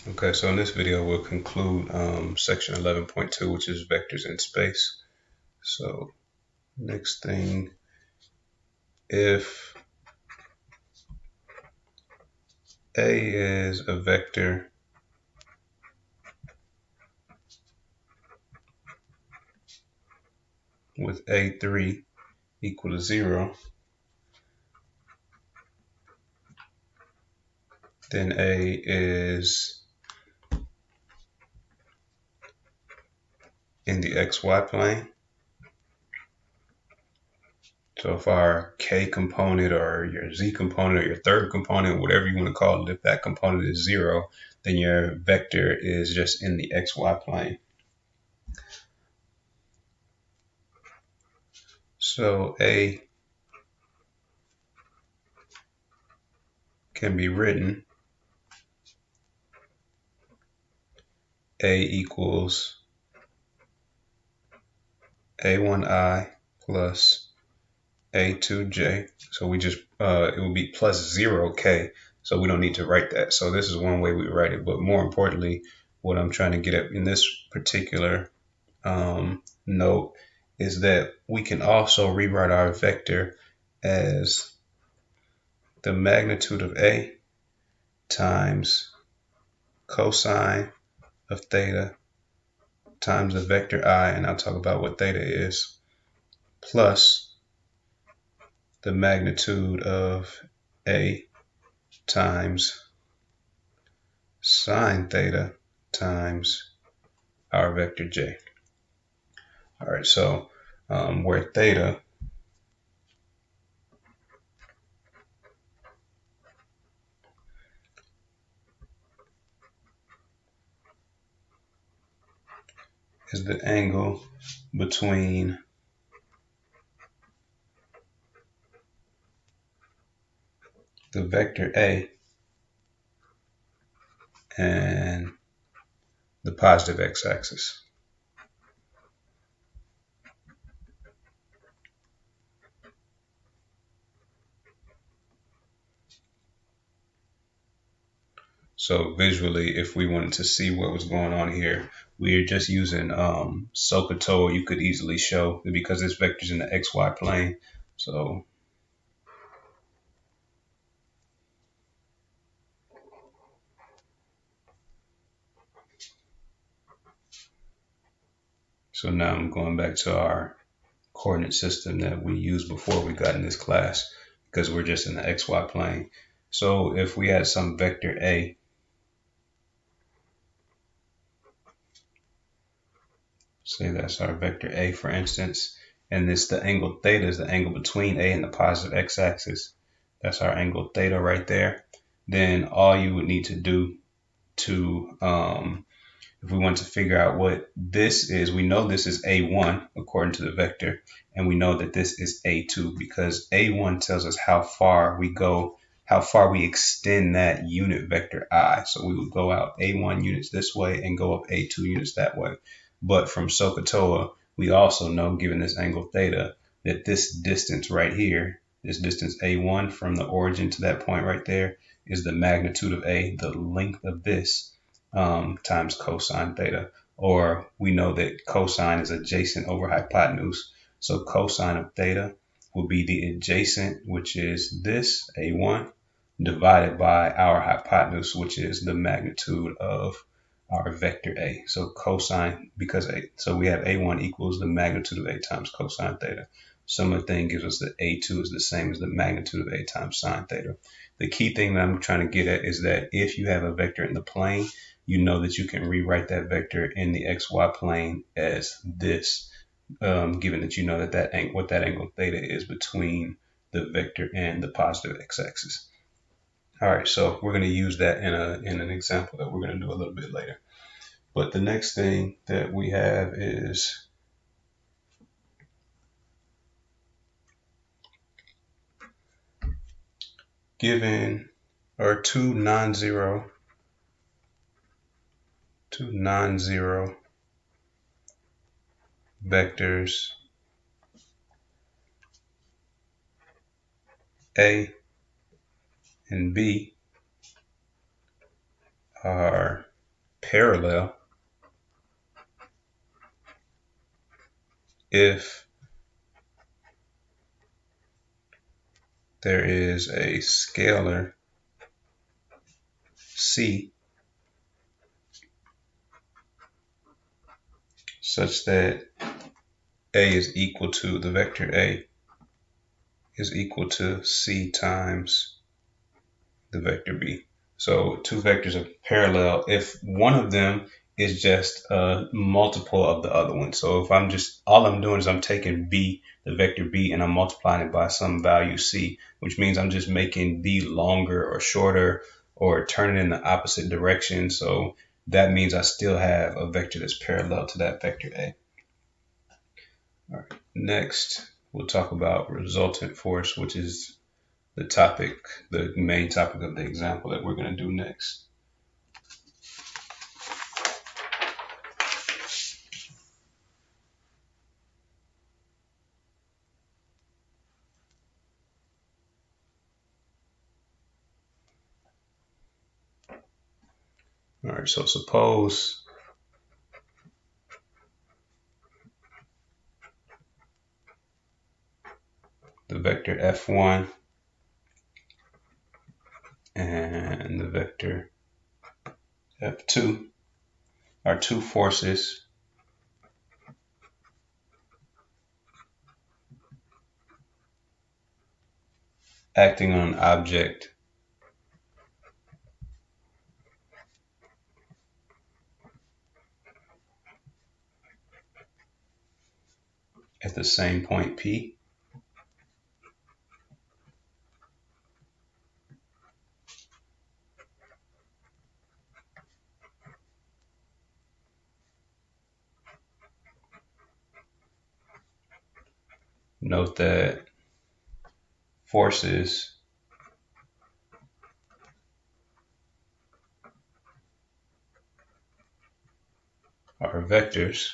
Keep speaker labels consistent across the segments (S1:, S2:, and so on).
S1: Okay, so in this video we'll conclude section 11.2, which is vectors in space. So next thing, if A is a vector with A3 equal to 0, then A is in the XY plane. So if our K component or your Z component or your third component, whatever you want to call it, if that component is 0, then your vector is just in the XY plane. So A can be written A equals A1I plus A2J. So we just, it will be plus 0K. So we don't need to write that. So this is one way we write it. But more importantly, what I'm trying to get at in this particular note is that we can also rewrite our vector as the magnitude of A times cosine of theta times the vector I, and I'll talk about what theta is, plus the magnitude of A times sine theta times our vector J. All right, so where theta is the angle between the vector A and the positive x-axis. So visually, if we wanted to see what was going on here, we're just using SOHCAHTOA. You could easily show because this vector is in the xy plane. So now I'm going back to our coordinate system that we used before we got in this class because we're just in the xy plane. So if we had some vector A, say that's our vector A for instance, and this the angle theta is the angle between A and the positive x-axis. That's our angle theta right there. Then all you would need to do to if we want to figure out what this is, we know this is A1 according to the vector, and we know that this is A2 because A1 tells us how far we go, how far we extend that unit vector I. So we would go out A1 units this way and go up A2 units that way. But from SOHCAHTOA, we also know, given this angle theta, that this distance right here, this distance A1 from the origin to that point right there, is the magnitude of A, the length of this, times cosine theta. Or we know that cosine is adjacent over hypotenuse. So cosine of theta will be the adjacent, which is this A1, divided by our hypotenuse, which is the magnitude of our vector A. So cosine, because A, so we have A1 equals the magnitude of A times cosine theta. Similar thing gives us that A2 is the same as the magnitude of A times sine theta. The key thing that I'm trying to get at is that if you have a vector in the plane, you know that you can rewrite that vector in the xy plane as this, given that you know that what that angle theta is between the vector and the positive x-axis. All right, so we're going to use that in an example that we're going to do a little bit later. But the next thing that we have is given or two non-zero vectors A and B are parallel if there is a scalar C such that A is equal to the vector A is equal to C times the vector B. So two vectors are parallel if one of them is just a multiple of the other one. So if all I'm doing is I'm taking B, the vector B, and I'm multiplying it by some value C, which means I'm just making B longer or shorter or turning in the opposite direction. So that means I still have a vector that's parallel to that vector A. All right. Next, we'll talk about resultant force, which is the main topic of the example that we're going to do next. All right, so suppose the vector F1 and the vector F2 are two forces acting on an object at the same point P. Note that forces are vectors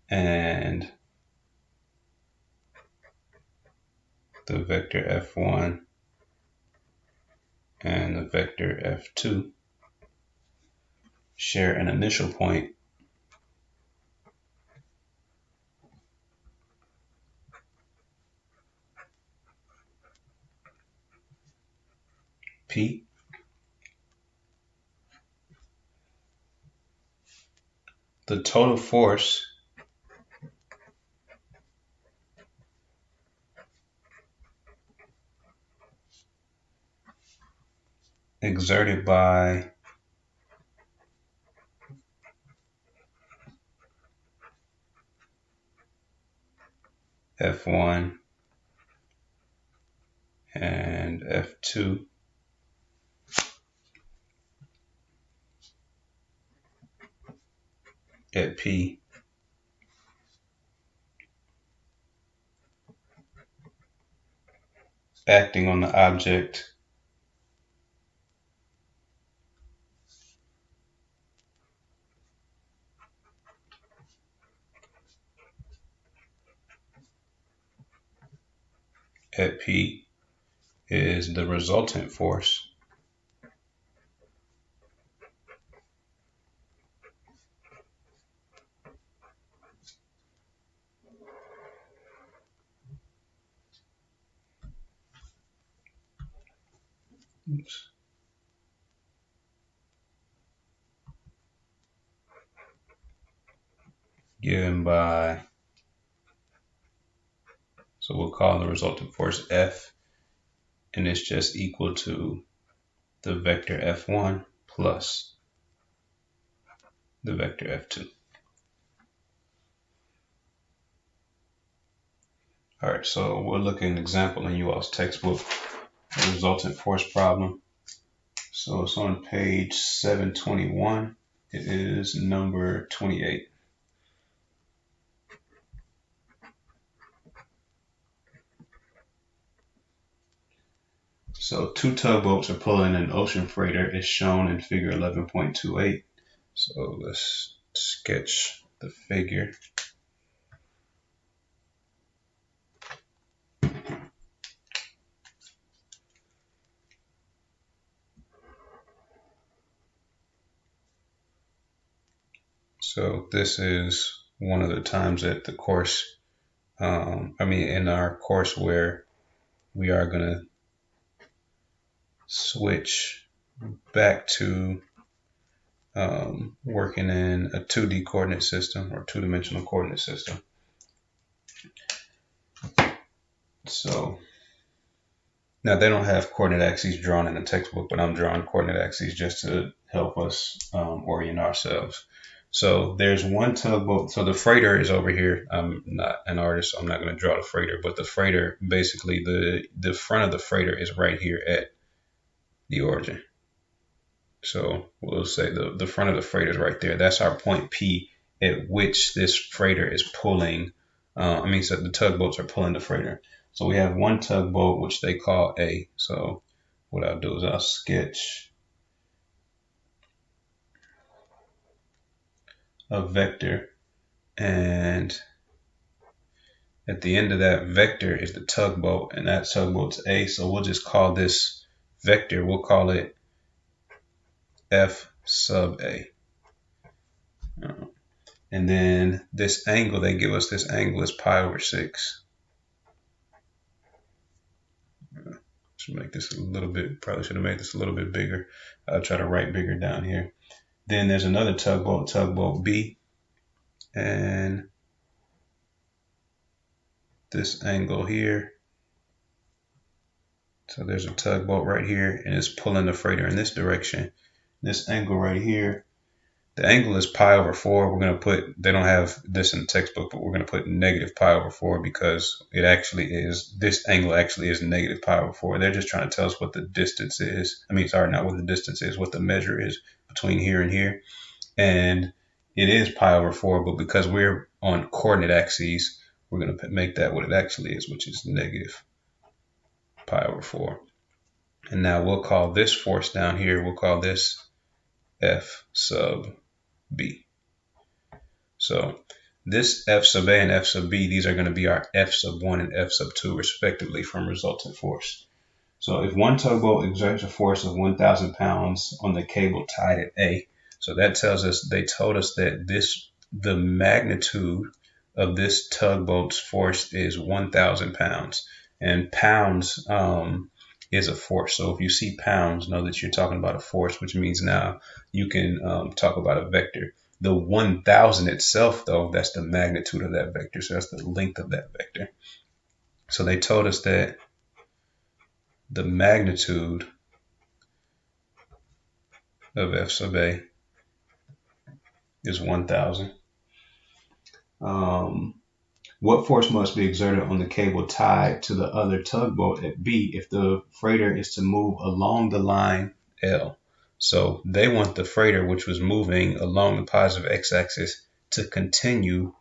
S1: and the vector F1 and the vector F2 share an initial point P. The total force exerted by F1 and F2 at P acting on the object at P is the resultant force given by, so we'll call the resultant force F, and it's just equal to the vector F1 plus the vector F2. All right, so we'll look at an example in you all's textbook, the resultant force problem. So it's on page 721. It is number 28. So two tugboats are pulling an ocean freighter as shown in figure 11.28. So let's sketch the figure. So this is one of the times at the course, in our course where we are going to switch back to working in a 2D coordinate system or two-dimensional coordinate system. So now they don't have coordinate axes drawn in the textbook, but I'm drawing coordinate axes just to help us orient ourselves. So there's one tugboat. So the freighter is over here. I'm not an artist, so I'm not going to draw the freighter, but the freighter, basically the front of the freighter is right here at the origin. So we'll say the front of the freighter is right there. That's our point P at which this freighter is pulling. So the tugboats are pulling the freighter. So we have one tugboat, which they call A. So what I'll do is I'll sketch a vector, and at the end of that vector is the tugboat, and that tugboat's A. So we'll just call this vector, we'll call it F sub A. And then this angle, they give us this angle is pi over 6. Should make this a little bit, probably should have made this a little bit bigger. I'll try to write bigger down here. Then there's another tugboat, tugboat B. And this angle here. So there's a tugboat right here, and it's pulling the freighter in this direction. This angle right here, the angle is pi over 4. We're going to put, they don't have this in the textbook, but we're going to put negative pi over 4 because it actually is, this angle actually is negative pi over 4. They're just trying to tell us what the distance is. Not what the distance is, what the measure is between here and here. And it is pi over 4, but because we're on coordinate axes, we're going to make that what it actually is, which is negative pi over 4. And now we'll call this force down here, we'll call this F sub B. So this F sub A and F sub B, these are going to be our F sub 1 and F sub 2 respectively from resultant force. So if one tugboat exerts a force of 1,000 pounds on the cable tied at A, so that tells us, they told us that the magnitude of this tugboat's force is 1,000 pounds, and pounds is a force. So if you see pounds, know that you're talking about a force, which means now you can talk about a vector. The 1,000 itself, though, that's the magnitude of that vector. So that's the length of that vector. So they told us that the magnitude of F sub A is 1,000. What force must be exerted on the cable tied to the other tugboat at B if the freighter is to move along the line L? So they want the freighter, which was moving along the positive x-axis, to continue.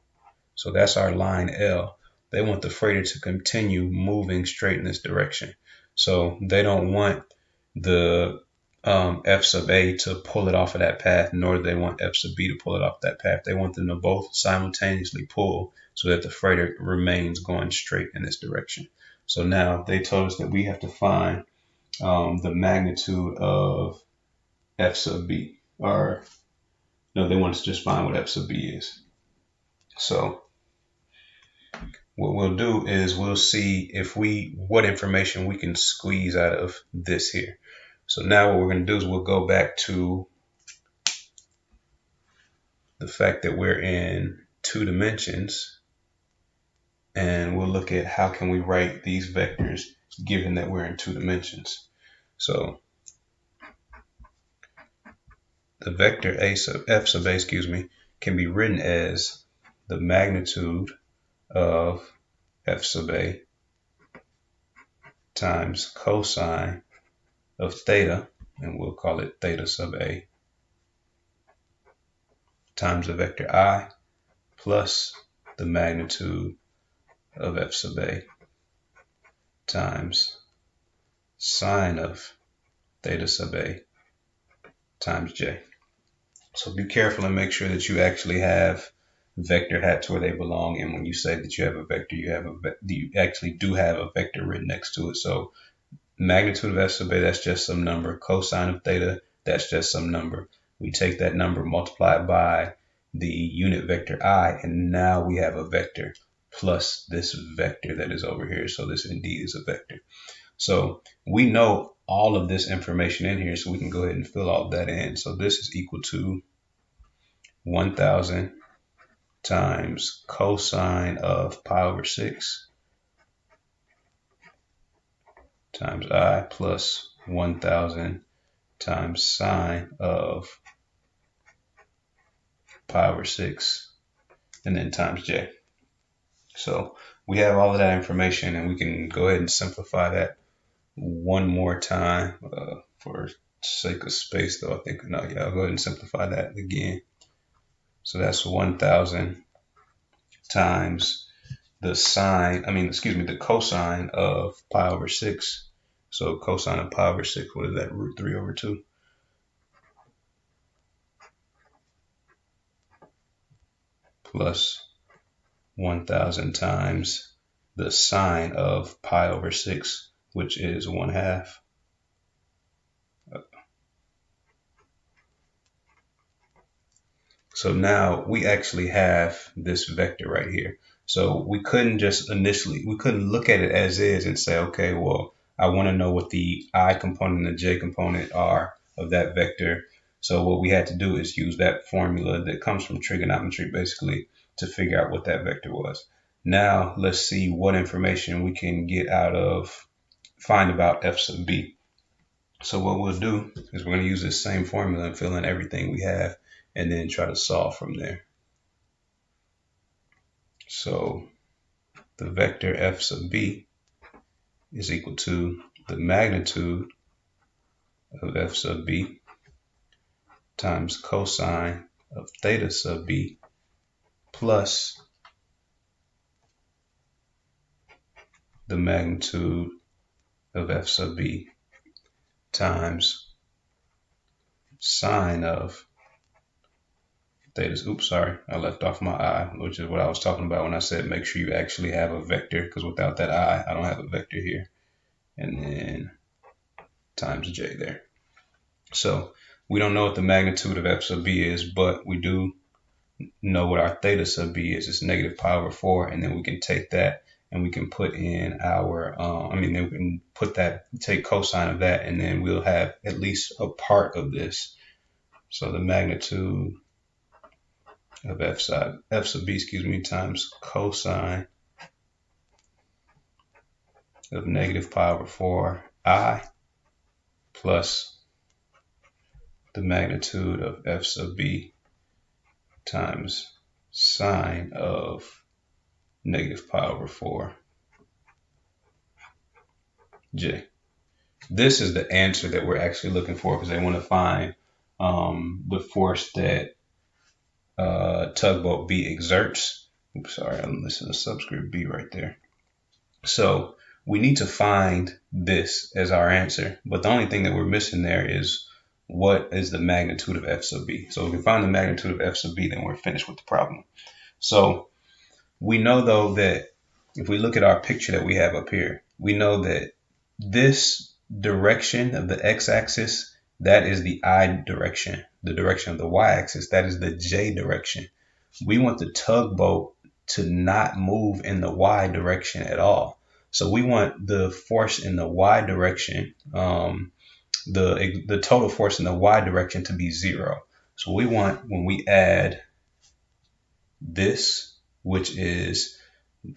S1: So that's our line L. They want the freighter to continue moving straight in this direction. So they don't want the F sub A to pull it off of that path, nor do they want F sub B to pull it off that path. They want them to both simultaneously pull so that the freighter remains going straight in this direction. So now they told us that we have to find the magnitude of F sub B, or no, they want us to just find what F sub B is. So what we'll do is we'll see if what information we can squeeze out of this here. So now what we're going to do is we'll go back to the fact that we're in 2 dimensions, and we'll look at how can we write these vectors given that we're in 2 dimensions. So the vector F sub A, can be written as the magnitude of F sub A times cosine of theta, and we'll call it theta sub A, times the vector I plus the magnitude of F sub A times sine of theta sub A times J. So be careful and make sure that you actually have vector hats where they belong, and when you say that you have a vector, you actually do have a vector written next to it. So magnitude of F sub A, that's just some number. Cosine of theta, that's just some number. We take that number, multiply it by the unit vector I, and now we have a vector plus this vector that is over here. So this indeed is a vector. So we know all of this information in here, so we can go ahead and fill all of that in. So this is equal to 1000 times cosine of pi over 6 times I plus 1000 times sine of pi over 6 and then times j. So we have all of that information, and we can go ahead and simplify that one more time for sake of space, though. I think, no, yeah, I'll go ahead and simplify that again. So that's 1000 times the the cosine of pi over 6. So cosine of pi over 6, what is that? Root 3 over 2. Plus 1000 times the sine of pi over 6, which is 1/2. So now we actually have this vector right here. So we couldn't look at it as is and say, okay, well, I want to know what the I component and the j component are of that vector. So what we had to do is use that formula that comes from trigonometry, basically, to figure out what that vector was. Now let's see what information we can find about f sub b. So what we'll do is we're going to use this same formula and fill in everything we have, and then try to solve from there. So the vector f sub b is equal to the magnitude of f sub b times cosine of theta sub b plus the magnitude of f sub b times sine of theta. Oops, sorry, I left off my I, which is what I was talking about when I said make sure you actually have a vector, because without that I don't have a vector here. And then times j there. So we don't know what the magnitude of f sub b is, but we do know what our theta sub b is. It's negative pi over 4, and then we can take that and we can put in our, then we can take cosine of that, and then we'll have at least a part of this. So the magnitude of f sub b, times cosine of negative pi over 4 I plus the magnitude of f sub b times sine of negative pi over 4 j. This is the answer that we're actually looking for, because they want to find the force that tugboat B exerts. Oops, sorry, I'm missing a subscript B right there. So we need to find this as our answer, but the only thing that we're missing there is what is the magnitude of f sub b. So if we can find the magnitude of f sub b, then we're finished with the problem. So we know, though, that if we look at our picture that we have up here, we know that this direction of the x-axis, that is the I direction. The direction of the y-axis, that is the j direction. We want the tugboat to not move in the y direction at all. So we want the force in the y direction, the total force in the y direction, to be 0. So we want, when we add this, which is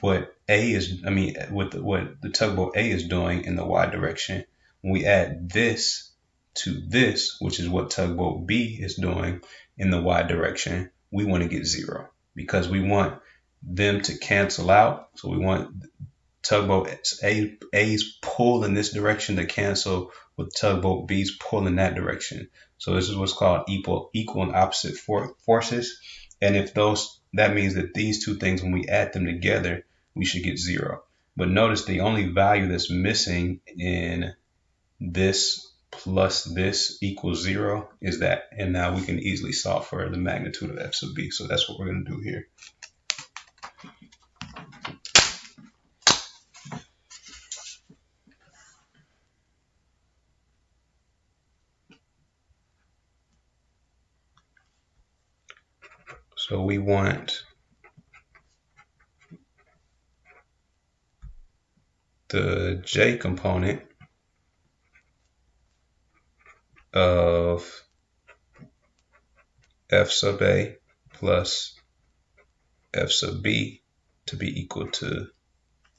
S1: what what the tugboat A is doing in the y direction, when we add this to this, which is what tugboat B is doing in the y direction, we want to get 0, because we want them to cancel out. So we want tugboat A's pull in this direction to cancel with tugboat B's pull in that direction. So this is what's called equal and opposite forces. And if that means that these two things, when we add them together, we should get 0. But notice the only value that's missing in this plus this equals 0 is that. And now we can easily solve for the magnitude of f sub b. So that's what we're going to do here. So So we want the j component of f sub a plus f sub b to be equal to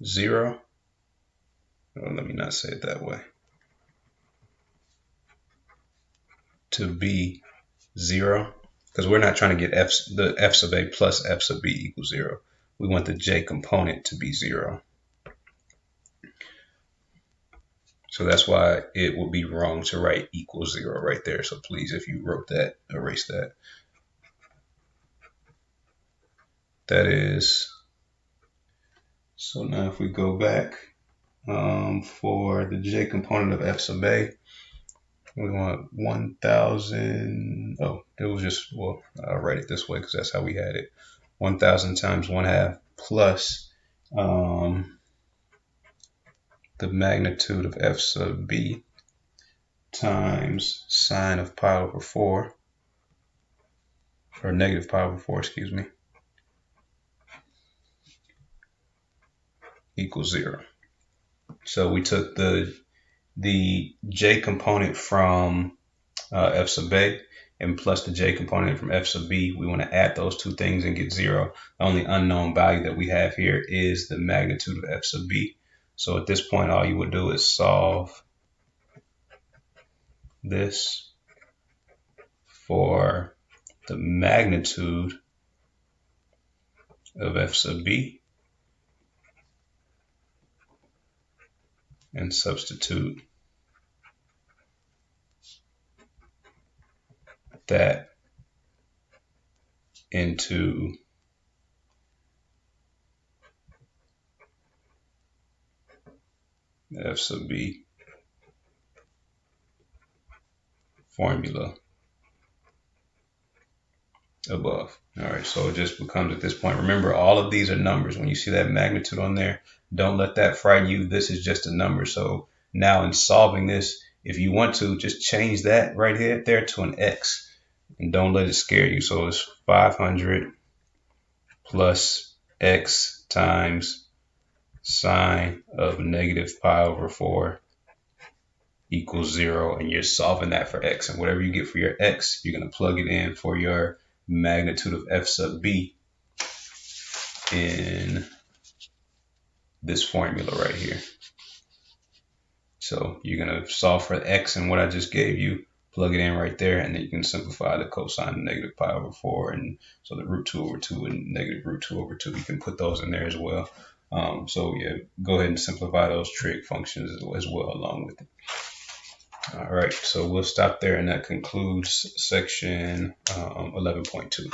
S1: 0. Oh, let me not say it that way. To be 0, because we're not trying to get the f sub a plus f sub b equals 0. We want the j component to be 0. So that's why it would be wrong to write equals 0 right there. So please, if you wrote that, erase that. That is, so now if we go back for the j component of f sub a, we want 1,000. Oh, it was just, well, I'll write it this way because that's how we had it. 1,000 times 1/2 plus the magnitude of f sub b times sine of pi over 4, or negative pi over 4, excuse me, equals 0. So we took the j component from f sub a and plus the j component from f sub b. We want to add those two things and get 0. The only unknown value that we have here is the magnitude of f sub b. So at this point, all you would do is solve this for the magnitude of f sub b and substitute that into f sub b formula above. All right, so it just becomes at this point, remember all of these are numbers. When you see that magnitude on there, don't let that frighten you. This is just a number. So now in solving this, if you want to, just change that right here there to an x and don't let it scare you. So it's 500 plus x times sine of negative pi over 4 equals 0, and you're solving that for x. And whatever you get for your x, you're going to plug it in for your magnitude of f sub b in this formula right here. So you're going to solve for x and what I just gave you, plug it in right there, and then you can simplify the cosine of negative pi over 4. And so the root 2 over 2 and negative root 2 over 2, you can put those in there as well. So yeah, go ahead and simplify those trig functions as well along with it. All right, so we'll stop there, and that concludes section 11.2.